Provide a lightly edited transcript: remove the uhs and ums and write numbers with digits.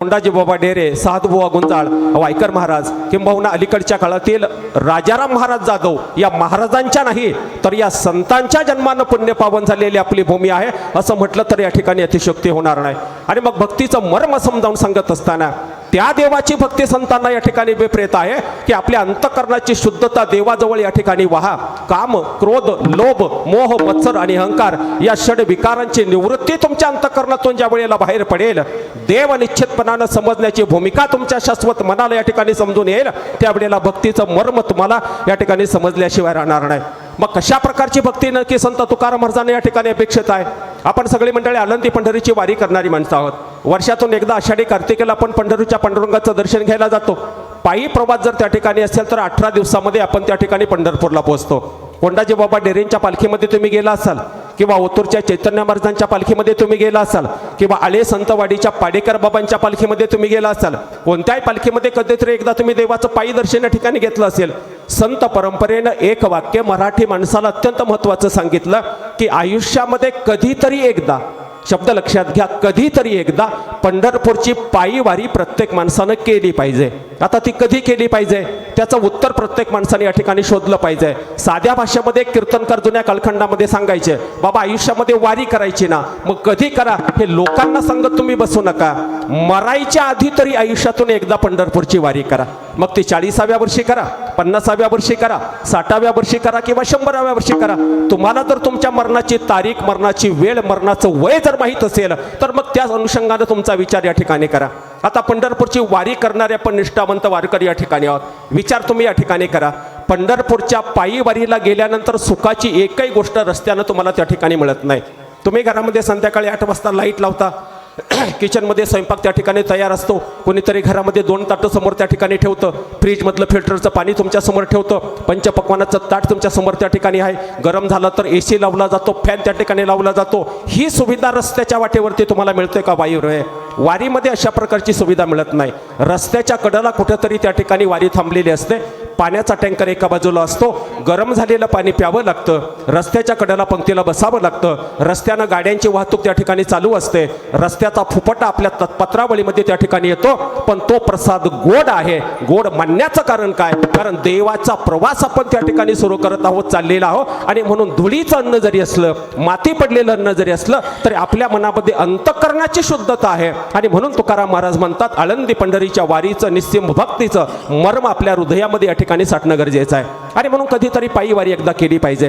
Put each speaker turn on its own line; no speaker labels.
कोंडाजी बाबा डेरे, साधुबुवा गुंजाळ, वायकर महाराज किंबहुना अलीकडच्या काळातील राजाराम महाराज जाधव या महाराजांच्या नाही तर या संतांच्या जन्मानं पुण्यपावन झालेली आपली भूमी आहे असं म्हटलं तर या ठिकाणी अतिशयोक्ती होणार नाही। आणि मग भक्तीचं मर्म समजावून सांगत असताना त्या देवाची भक्ती संतांना या ठिकाणी विप्रेत आहे की आपल्या अंतःकरणाची शुद्धता देवाजवळ या ठिकाणी वहा। काम, क्रोध, लोभ, मोह, मत्सर आणि अहंकार या षड विकारांची निवृत्ती तुमच्या अंतःकरणातून ज्या वेळेला बाहेर पडेल, देव निश्चितपणानं समजण्याची भूमिका तुमच्या शाश्वत मनाला या ठिकाणी समजून येईल, त्यावेळेला भक्तीचं मर्म तुम्हाला या ठिकाणी समजल्याशिवाय राहणार नाही। मग कशा प्रकारची भक्ती नक्की संत तुकाराम महाराजांना या ठिकाणी अपेक्षित आहे? आपण सगळी मंडळी आळंदी पंढरीची वारी करणारी माणसं आहोत। वर्षातून एकदा आषाढी कार्तिकेला आपण पंढरीच्या पांडुरंगाचं दर्शन घ्यायला जातो। पायी प्रवास जर त्या ठिकाणी असेल तर 18 दिवसामध्ये आपण त्या ठिकाणी पंढरपूरला पोहोचतो। कोंडाजी बाबा डेरेंच्या पालखीमध्ये तुम्ही गेला असाल किंवा ओतूरच्या चैतन्य महाराजांच्या पालखीमध्ये तुम्ही गेला असाल किंवा आळे संतवाडीच्या पाडेकर बाबांच्या पालखीमध्ये तुम्ही गेला असाल, कोणत्याही पालखीमध्ये कधीतरी एकदा तुम्ही देवाचं पायी दर्शन या ठिकाणी घेतलं असेल। संत परंपरेनं एक वाक्य मराठी माणसाला अत्यंत महत्त्वाचं सांगितलं की आयुष्यामध्ये कधीतरी एकदा, शब्द लक्षात घ्या, कधीतरी एकदा पंढरपूरची पायी वारी प्रत्येक माणसानं केली पाहिजे। आता ती कधी केली पाहिजे त्याचं उत्तर प्रत्येक माणसाने या ठिकाणी शोधलं पाहिजे। साध्या भाषेमध्ये कीर्तनकार जुन्या कालखंडामध्ये सांगायचे, बाबा आयुष्यामध्ये वारी करायची ना, मग कधी करा हे लोकांना सांगत तुम्ही बसू नका, मरायच्या आधी तरी आयुष्यातून एकदा पंढरपूरची वारी करा। मग ती 40व्या वर्षी करा, 50व्या वर्षी करा, 60व्या वर्षी करा किंवा 100व्या वर्षी करा। तुम्हाला जर तुमच्या मरणाची तारीख, मरणाची वेळ, मरणाचं वय जर माहीत असेल तर मग त्या अनुषंगाने तुमचा विचार या ठिकाणी करा। आता पंढरपूरची वारी करणारे पण निष्ठावंत वारकरी या ठिकाणी आहोत। विचार तुम्ही या ठिकाणी करा, पंढरपूरच्या पायी वारीला गेल्यानंतर सुखाची एकही गोष्ट रस्त्यानं तुम्हाला त्या ठिकाणी मिळत नाही। तुम्ही घरामध्ये संध्याकाळी 8 वाजता लाईट लावता, किचनमध्ये स्वयंपाक त्या ठिकाणी तयार असतो, कोणीतरी घरामध्ये 2 ताटं समोर त्या ठिकाणी ठेवतं, फ्रीजमधलं फिल्टरचं पाणी तुमच्या समोर ठेवतं, पंचपक्वानाचं ताट तुमच्या समोर त्या ठिकाणी आहे, गरम झालं तर AC लावला जातो, फॅन त्या ठिकाणी लावला जातो। ही सुविधा रस्त्याच्या वाटेवरती तुम्हाला मिळते का? वारीवर आहे, वारीमध्ये अशा प्रकारची सुविधा मिळत नाही। रस्त्याच्या कडेला कुठेतरी त्या ठिकाणी वारी थांबलेली असते, पाण्याचा टँकर एका बाजूला असतो, गरम झालेलं पाणी प्यावं लागतं, रस्त्याच्या कडेला पंक्तीला बसावं लागतं, रस्त्यानं गाड्यांची वाहतूक त्या ठिकाणी चालू असते, रस्त्याचा फुफटा आपल्या पत्रावळीमध्ये त्या ठिकाणी येतो, पण तो प्रसाद गोड आहे। गोड म्हणण्याचं कारण काय? कारण देवाचा प्रवास आपण त्या ठिकाणी सुरू करत आहोत, चाललेला आहोत, आणि म्हणून धुळीचं अन्न जरी असलं, माती पडलेलं अन्न जरी असलं तरी आपल्या मनामध्ये अंतःकरणाची शुद्धता आहे। आणि म्हणून तुकाराम महाराज म्हणतात, आळंदी पंढरीच्या वारीचं, निस्सिम भक्तीचं मर्म आपल्या हृदयामध्ये या ठिकाणी साठणं गरजेचं आहे। आणि म्हणून कधीतरी पायी वारी एकदा केली पाहिजे।